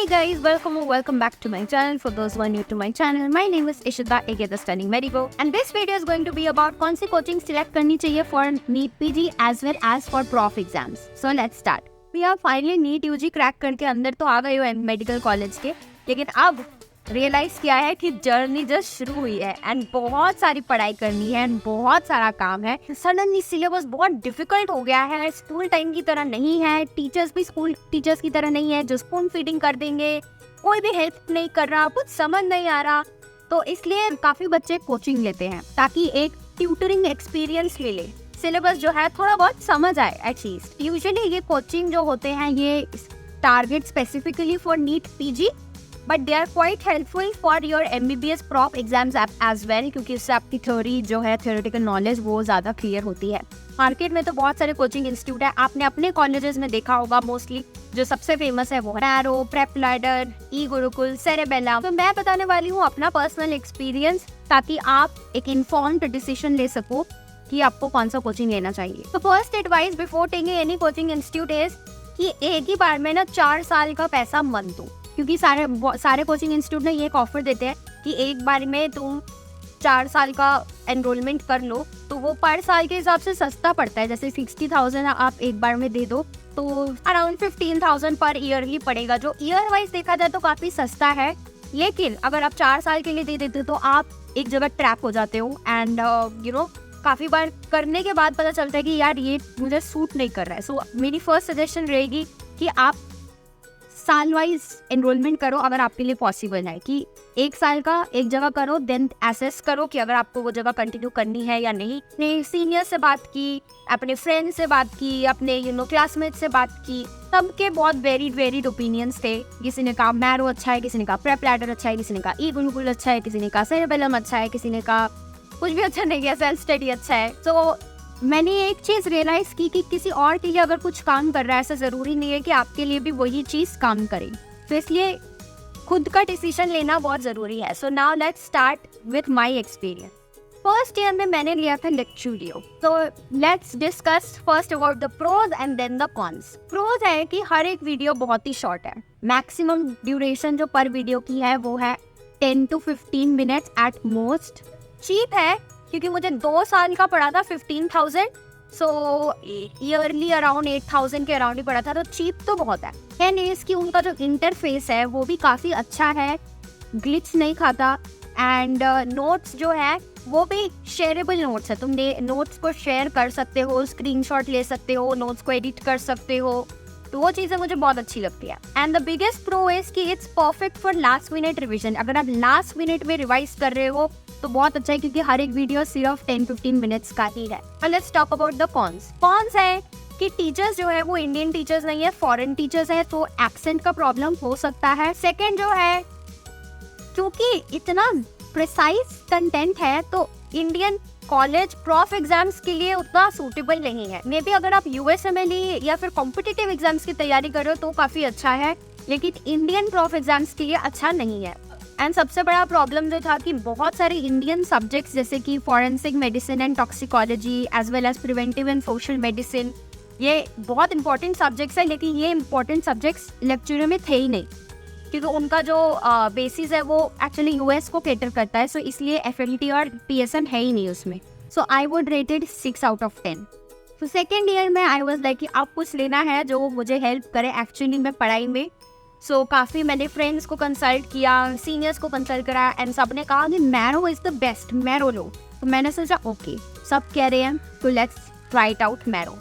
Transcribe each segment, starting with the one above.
guys, welcome or welcome back to my channel. For those who are new to my channel, my name is Ishita aka the Stunning Marigo, and this video is going to be about कौन सी coaching select करनी चाहिए for NEET PG as well as for prof exams. So let's start. We are finally NEET UG crack करके अंदर तो आ गए हो medical college के, लेकिन अब रियलाइज किया है कि जर्नी जस्ट शुरू हुई है एंड बहुत सारी पढ़ाई करनी है एंड बहुत सारा काम है. सडनली सिलेबस बहुत डिफिकल्ट हो गया है, स्कूल टाइम की तरह नहीं है, टीचर्स भी स्कूल टीचर्स की तरह नहीं है जो स्पून फीडिंग कर देंगे, कोई भी हेल्प नहीं कर रहा, कुछ समझ नहीं आ रहा. तो इसलिए काफी बच्चे कोचिंग लेते हैं ताकि एक ट्यूटरिंग एक्सपीरियंस मिले, सिलेबस जो है थोड़ा बहुत समझ आए एटलीस्ट. यूजुअली ये कोचिंग जो होते हैं ये target specifically for NEET PG, but they are quite helpful for your MBBS prof exams as well, क्योंकि इससे आपकी थ्योरी जो है थ्योरेटिकल नॉलेज वो ज़्यादा क्लियर होती है. मार्केट में तो बहुत सारे कोचिंग इंस्टीट्यूट है, आपने अपने कॉलेजेस में देखा होगा. मोस्टली जो सबसे फेमस है वो नैरो, प्रेप लैडर, ई गुरुकुल, सेरेबेला. तो मैं बताने वाली हूँ अपना पर्सनल एक्सपीरियंस ताकि आप एक इन्फॉर्म्ड डिसीजन ले सको कि आपको कौन सा कोचिंग लेना चाहिए. तो first advice before taking any coaching institute is कि एक ही बार में ना 4 साल का पैसा मत दो, क्योंकि सारे कोचिंग इंस्टीट्यूट ने ये एक ऑफर देते हैं कि एक बार में तुम 4 साल का एनरोलमेंट कर लो, तो वो पर साल के हिसाब से सस्ता पड़ता है. जैसे 60,000 आप एक बार में दे दो तो अराउंड 15,000 पर ईयर ही पड़ेगा, जो ईयर वाइज देखा जाए तो काफ़ी सस्ता है. लेकिन अगर आप 4 साल के लिए दे देते हो तो आप एक जगह ट्रैप हो जाते हो एंड काफ़ी बार करने के बाद पता चलता है कि यार ये मुझे सूट नहीं कर रहा है. सो मेरी फर्स्ट सजेशन रहेगी कि आप साल वाइज एनरोलमेंट करो अगर आपके लिए पॉसिबल है, कि 1 साल का एक जगह करो, देन एसेस करो कि अगर आपको वो जगह कंटिन्यू करनी है या नहीं. अपने सीनियर से बात की, अपने फ्रेंड से बात की, अपने क्लासमेट से बात की, सबके बहुत वेरिड ओपिनियंस थे. किसी ने कहा मैरो अच्छा है, किसी ने कहा प्रेप लैडर अच्छा है, किसी ने कहा ई गुरुकुल अच्छा है, किसी ने कहा सेरेबेलम अच्छा है, किसी ने कहा कुछ भी अच्छा नहीं है, सेल्फ स्टडी अच्छा है. तो मैंने एक चीज़ रियलाइज़ की कि किसी और के लिए अगर कुछ काम कर रहा है, ऐसा ज़रूरी नहीं है कि आपके लिए भी वही चीज़ काम करे. तो इसलिए खुद का डिसीजन लेना बहुत ज़रूरी है. So now let's start with my experience. First year में मैंने लिया था लेक्चूरियो. तो let's discuss first about the pros and then the cons. Pros है कि हर एक वीडियो बहुत ही शॉर्ट है. मैक्सिमम ड्यूरेशन जो पर वीडियो की है वो है 10 to 15 minutes at most. Cheap है क्योंकि मुझे 2 साल का पड़ा था 15,000, सो ईयरली अराउंड 8,000 के अराउंड ही पड़ा था, तो चीप तो बहुत है. एंड इसकी उनका जो इंटरफेस है वो भी काफ़ी अच्छा है, ग्लिच नहीं खाता. एंड नोट्स जो है वो भी शेयरेबल नोट्स है, तुम नोट्स को शेयर कर सकते हो, स्क्रीनशॉट ले सकते हो, नोट्स को एडिट कर सकते हो. तो वो चीज़ें मुझे बहुत अच्छी लगती है. And the biggest pro is कि it's perfect for last minute revision. अगर आप लास्ट मिनट में रिवाइज कर रहे हो तो बहुत अच्छा है, क्योंकि हर एक वीडियो सिर्फ 10-15 मिनट्स का ही है. Let's talk about the cons. Cons है कि टीचर्स जो है वो इंडियन टीचर्स नहीं है, फॉरेन टीचर्स है, तो एक्सेंट का प्रॉब्लम हो सकता है. सेकंड जो है, क्योंकि इतना प्रिसाइज कंटेंट है तो इंडियन कॉलेज प्रॉफ एग्जाम्स के लिए उतना सूटेबल नहीं है. मे बी अगर आप USMLE या फिर कॉम्पिटिटिव एग्जाम्स की तैयारी कर रहे हो तो काफ़ी अच्छा है, लेकिन इंडियन प्रॉफ एग्जाम्स के लिए अच्छा नहीं है. एंड सबसे बड़ा प्रॉब्लम जो था कि बहुत सारे इंडियन सब्जेक्ट्स जैसे कि forensic medicine and toxicology as well as preventive and social medicine, ये बहुत इंपॉर्टेंट सब्जेक्ट्स है, लेकिन ये इंपॉर्टेंट सब्जेक्ट्स लेक्चर में थे ही नहीं, क्योंकि उनका जो बेसिस है वो एक्चुअली US को कैटर करता है. सो इसलिए FLT और PSM है ही नहीं उसमें. So I would rated 6 out of 10. तो सेकेंड ईयर में आई वॉज लाइक कि आप कुछ लेना है जो मुझे हेल्प करे एक्चुअली में पढ़ाई में. सो काफ़ी मैंने फ्रेंड्स को कंसल्ट किया, सीनियर्स को कंसल्ट करा, एंड सब ने कहा कि Marrow is the best, Marrow लो. तो मैंने सोचा ओके सब कह रहे हैं तो let's try it out Marrow.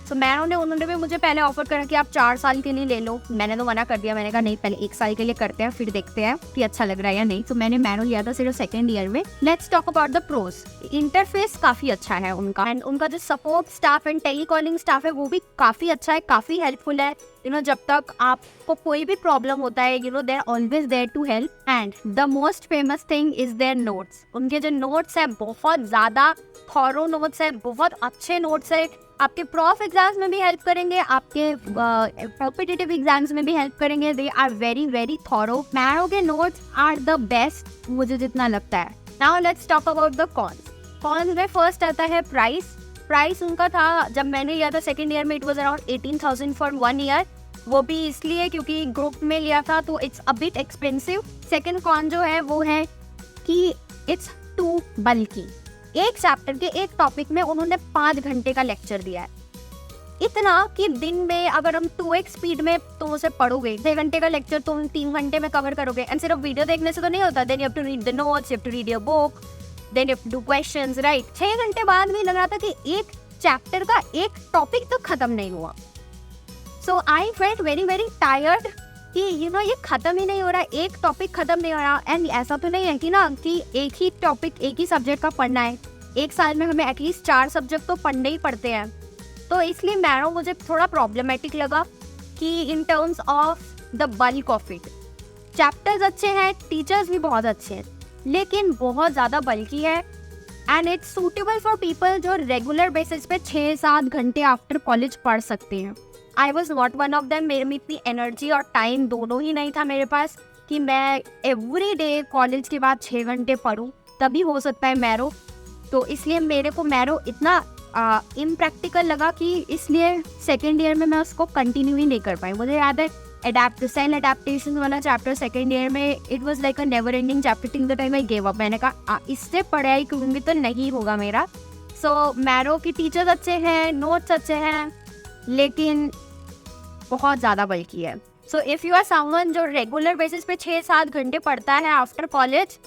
तो मैरो ने उन्होंने भी मुझे पहले ऑफर करा कि आप 4 साल के लिए ले लो. मैंने तो मना कर दिया, मैंने कहा नहीं, पहले 1 साल के लिए करते हैं फिर देखते हैं कि अच्छा लग रहा है या नहीं. तो मैंने मैरो लिया था सिर्फ सेकेंड ईयर में. Let's talk about the pros. Interface काफ़ी अच्छा है उनका, एंड उनका जो support staff and telecalling staff है वो भी काफ़ी अच्छा है, काफ़ी हेल्पफुल है. जब तक आपको कोई भी प्रॉब्लम होता है they are always there to help. And the most famous thing is their notes. उनके जो नोट्स है बहुत ज़्यादा थॉरो नोट्स है, बहुत अच्छे नोट्स है, आपके प्रॉफ एग्जाम्स में भी हेल्प करेंगे, आपके कॉम्पिटिटिव एग्जाम्स में भी हेल्प करेंगे. They are very thorough. Marrow के नोट्स आर द बेस्ट मुझे जितना लगता है. Now let's talk about the cons. Cons में फर्स्ट आता है प्राइस. उनका था जब मैंने लिया था सेकेंड ईयर में, it was around 18,000 for 1 year. वो भी इसलिए क्योंकि ग्रुप में लिया था तो it's a bit expensive. Second con जो है वो है कि इट्स टू बल्कि। एक चैप्टर के एक टॉपिक में उन्होंने 5 घंटे का लेक्चर दिया है, इतना कि दिन में अगर हम 2x स्पीड में तुम उसे पढ़ोगे, 6 घंटे का लेक्चर तुम 3 घंटे में कवर करोगे। एंड सिर्फ वीडियो देखने से तो नहीं होता, then you have to read the notes, you have to read your book, then you have to do questions, right. 6 घंटे बाद भी लग रहा था कि एक चैप्टर का एक टॉपिक तो खत्म नहीं हुआ। So I felt very very tired कि ये खत्म ही नहीं हो रहा, एक टॉपिक खत्म नहीं हो रहा। एंड ऐसा तो नहीं है कि ना कि एक ही टॉपिक एक ही सब्जेक्ट का पढ़ना है, एक साल में हमें एटलीस्ट 4 सब्जेक्ट तो पढ़ने ही पड़ते हैं। तो इसलिए मैरो मुझे थोड़ा प्रॉब्लमेटिक लगा कि in terms of the bulk of it. Chapters अच्छे हैं, टीचर्स भी बहुत अच्छे हैं, लेकिन बहुत ज़्यादा बल्कि है। And it's suitable for people जो रेगुलर बेसिस पे 6-7 घंटे आफ्टर कॉलेज पढ़ सकते हैं। I was not one of them. मेरे में इतनी एनर्जी और टाइम दोनों ही नहीं था मेरे पास कि मैं एवरी डे कॉलेज के बाद 6 घंटे पढूं, तभी हो सकता है मैरो। तो इसलिए मेरे को मैरो इतना इम्प्रैक्टिकल लगा कि इसलिए सेकेंड ईयर में मैं उसको कंटिन्यू ही नहीं कर पाई। मुझे याद है सेल एडेप्टेशन वाला चैप्टर सेकेंड ईयर में it was like a never ending chapter till the time I give up. मैंने कहा इससे पढ़ाई करूँगी तो नहीं होगा मेरा। सो मैरो की टीचर्स अच्छे हैं, नोट्स अच्छे हैं, लेकिन बहुत ज़्यादा बल्कि है। So if you are someone जो रेगुलर बेसिस पे 6-7 घंटे पढ़ता है आफ्टर कॉलेज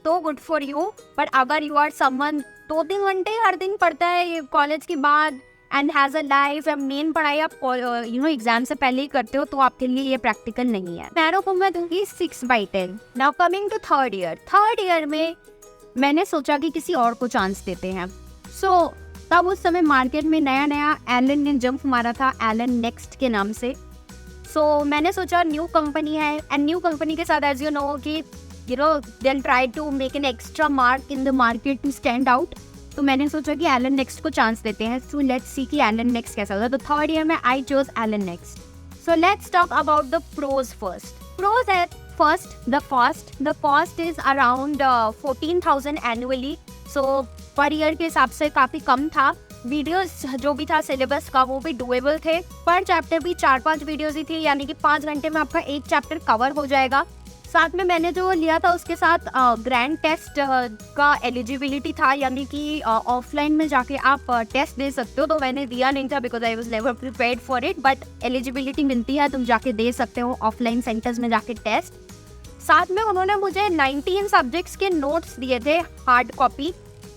तो गुड फॉर यू। बट अगर यू आर समवन 2-3 घंटे हर दिन पढ़ता है कॉलेज के बाद एंड हैज़ अ लाइफ, या मेन पढ़ाई आप एग्जाम से पहले ही करते हो, तो आपके लिए ये प्रैक्टिकल नहीं है। मैरो को मैं दूंगी 6/10। Now coming to third year में मैंने सोचा कि किसी और को चांस देते हैं। सो तब उस समय मार्केट में नया एलन ने जंप मारा था, एलन नेक्स्ट के नाम से। सो मैंने सोचा न्यू कंपनी है, एंड न्यू कंपनी के साथ एज यू नो कि they'll try to make an extra mark in the market to stand out। तो मैंने सोचा कि एलन नेक्स्ट को चांस देते हैं। सो लेट्स सी कि एलन नेक्स्ट कैसा होता है। तो थर्ड ईयर में I chose Allen next. So let's talk about the pros first. Pros है first the cost is around 14,000 annually. So per year के हिसाब से काफ़ी कम था। वीडियोस जो भी था सिलेबस का वो भी डुएबल थे। पर चैप्टर भी 4-5 वीडियोस ही थी, यानी कि 5 घंटे में आपका एक चैप्टर कवर हो जाएगा। साथ में मैंने जो लिया था उसके साथ ग्रैंड टेस्ट का एलिजिबिलिटी था, यानी कि ऑफलाइन में जाके आप टेस्ट दे सकते हो। तो मैंने दिया नहीं था because I was never prepared for it, but eligibility मिलती है, तुम जाके दे सकते हो ऑफलाइन सेंटर्स में जाके टेस्ट। साथ में उन्होंने मुझे 19 सब्जेक्ट्स के नोट्स दिए थे हार्ड कॉपी,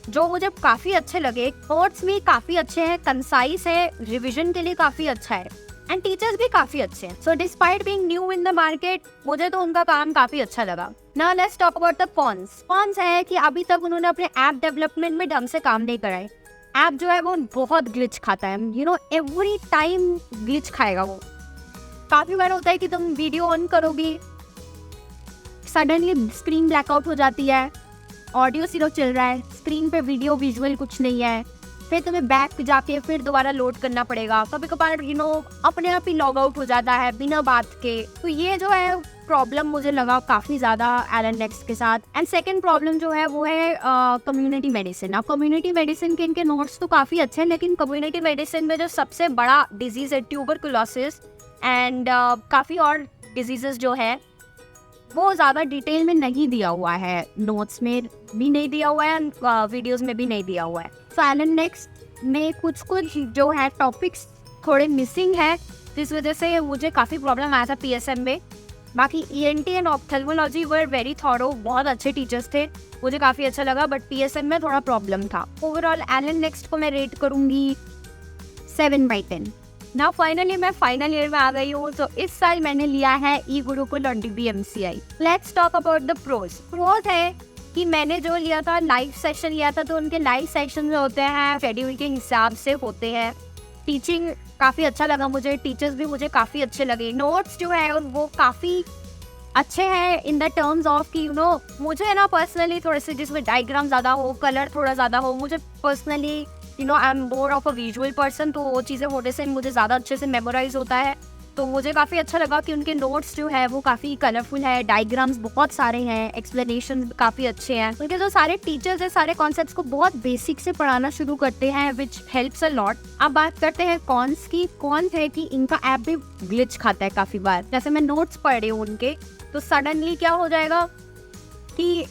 जो मुझे काफ़ी अच्छे लगे। नोट्स भी काफ़ी अच्छे हैं, कंसाइज है, रिविजन के लिए काफ़ी अच्छा है, एंड टीचर्स भी काफ़ी अच्छे हैं। So despite being new in the market मुझे तो उनका काम काफ़ी अच्छा लगा। Now let's talk about the cons. Cons है कि अभी तक उन्होंने अपने ऐप डेवलपमेंट में ढंग से काम नहीं कराए। ऐप जो है वो बहुत ग्लिच खाता है, एवरी टाइम ग्लिच खाएगा वो। काफ़ी बार होता है कि तुम वीडियो ऑन करोगी, सडनली स्क्रीन ब्लैकआउट हो जाती है, ऑडियो सिर्फ चल रहा है, स्क्रीन पे वीडियो विजुअल कुछ नहीं है, फिर तुम्हें बैक पे जाके फिर दोबारा लोड करना पड़ेगा। कभी कभार अपने आप ही लॉग आउट हो जाता है बिना बात के। तो ये जो है प्रॉब्लम मुझे लगा काफ़ी ज़्यादा एलन नेक्स्ट के साथ। एंड सेकंड प्रॉब्लम जो है वो है कम्युनिटी मेडिसिन। अब कम्युनिटी मेडिसिन के इनके नोट्स तो काफ़ी अच्छे हैं, लेकिन कम्युनिटी मेडिसिन में जो सबसे बड़ा डिजीज़ है ट्यूबरकुलोसिस एंड काफ़ी और डिजीज़ेस जो है वो ज़्यादा डिटेल में नहीं दिया हुआ है, नोट्स में भी नहीं दिया हुआ है, वीडियोस में भी नहीं दिया हुआ है। सो एलन नेक्स्ट में कुछ जो है टॉपिक्स थोड़े मिसिंग है, जिस वजह से मुझे काफ़ी प्रॉब्लम आया था पीएसएम में। बाकी ENT and ophthalmology were very thorough, बहुत अच्छे टीचर्स थे, मुझे काफ़ी अच्छा लगा, बट पीएसएम में थोड़ा प्रॉब्लम था। ओवरऑल एलन नेक्स्ट को मैं रेट करूँगी 7/10। ना फाइनली मैं फाइनल ईयर में आ गई हूँ, तो इस साल मैंने लिया है ई गुरुकुल और DBMCI। Let's talk about the pros. Pros है कि मैंने जो लिया था लाइव सेशन लिया था, तो उनके लाइव सेशन जो होते हैं शेड्यूल के हिसाब से होते हैं। टीचिंग काफ़ी अच्छा लगा मुझे, टीचर्स भी मुझे काफ़ी अच्छे लगे। नोट्स जो है वो काफ़ी अच्छे हैं इन द टर्म्स ऑफ कि मुझे ना पर्सनली थोड़े से जिसमें डायग्राम ज़्यादा हो, कलर थोड़ा ज़्यादा हो, मुझे personally I am more of a visual person, तो वो चीज़ें होने से मुझे ज़्यादा अच्छे से मेमोराइज होता है। तो मुझे काफ़ी अच्छा लगा कि उनके नोट्स जो है वो काफ़ी कलरफुल है, डायग्राम्स बहुत सारे हैं, एक्सप्लेनेशन काफ़ी अच्छे हैं। उनके जो सारे टीचर्स हैं सारे कॉन्सेप्ट्स को बहुत बेसिक से पढ़ाना शुरू करते हैं, विच हेल्प्स अ लॉट। अब बात करते हैं कॉन्स की। कॉन है कि इनका ऐप भी ग्लिच खाता है काफ़ी बार। जैसे मैं नोट्स पढ़ रही हूँ उनके, तो सडनली क्या हो जाएगा कि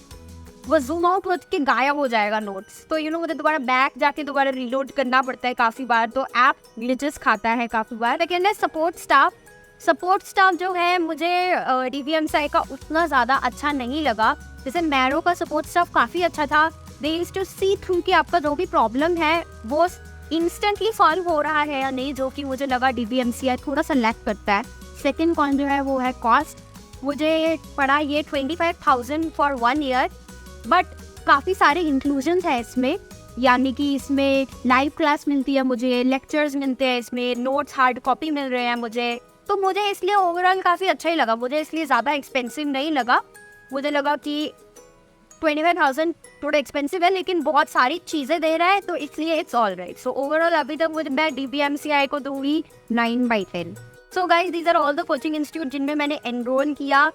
वो जूम आउट हो के गायब हो जाएगा नोट्स। तो मुझे दोबारा बैक जाके दोबारा रीलोड करना पड़ता है काफ़ी बार, तो ऐप ग्लिचेस खाता है काफ़ी बार। सेकेंड है सपोर्ट स्टाफ। सपोर्ट स्टाफ जो है मुझे DVMCI का उतना ज़्यादा अच्छा नहीं लगा। जैसे मैरो का सपोर्ट स्टाफ काफ़ी अच्छा था। They used to see through कि आपका जो भी प्रॉब्लम है वो इंस्टेंटली सॉल्व हो रहा है या नहीं, जो कि मुझे लगा DVMCI थोड़ा सा लैक करता है। सेकेंड कॉन जो है वो है कॉस्ट। मुझे पड़ा ये 25,000 फॉर 1 ईयर, बट काफ़ी सारे इंक्लूजन्स है इसमें, यानी कि इसमें लाइव क्लास मिलती है मुझे, लेक्चर्स मिलते हैं इसमें, नोट्स हार्ड कॉपी मिल रहे हैं मुझे। तो मुझे इसलिए ओवरऑल काफ़ी अच्छा ही लगा, मुझे इसलिए ज़्यादा एक्सपेंसिव नहीं लगा। मुझे लगा कि 25,000 थोड़ा एक्सपेंसिव है लेकिन बहुत सारी चीज़ें दे रहा है, तो इसलिए it's all right. So overall अभी तक मैं DVMCI को दूँगी 9/10। So guys these are all the coaching institute जिनमें मैंने एनरोल किया,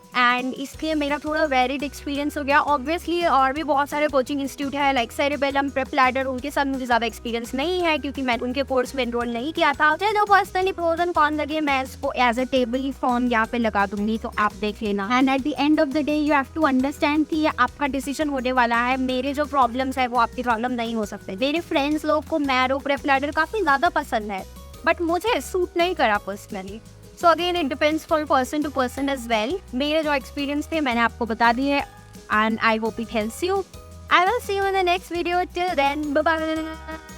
एंड इसलिए मेरा थोड़ा वेरिड एक्सपीरियंस हो गया। ऑब्वियसली और भी बहुत सारे कोचिंग इंस्टीट्यूट है लाइक सेरेबेलम, प्रेप लैडर, उनके साथ मुझे ज़्यादा एक्सपीरियंस नहीं है क्योंकि मैं उनके कोर्स में एनरोल नहीं किया था। मुझे जो पर्सनली प्रोज एंड कॉन लगे मैं इसको एज अ टेबल ही फॉर्म यहाँ पे लगा दूंगी, तो आप देख लेना। And at the end of the day you have to understand कि ये आपका डिसीजन होने वाला है। मेरे जो प्रॉब्लम्स है वो आपकी प्रॉब्लम नहीं हो सकते। मेरे फ्रेंड्स लोग को मैरो, प्रेप लैडर काफ़ी ज़्यादा पसंद है, बट मुझे सूट नहीं करा personally. So again it depends from person to person as well. मेरे जो एक्सपीरियंस थे मैंने आपको बता दिए, and I hope it helps you. I will see you in the next video. Till then bye bye.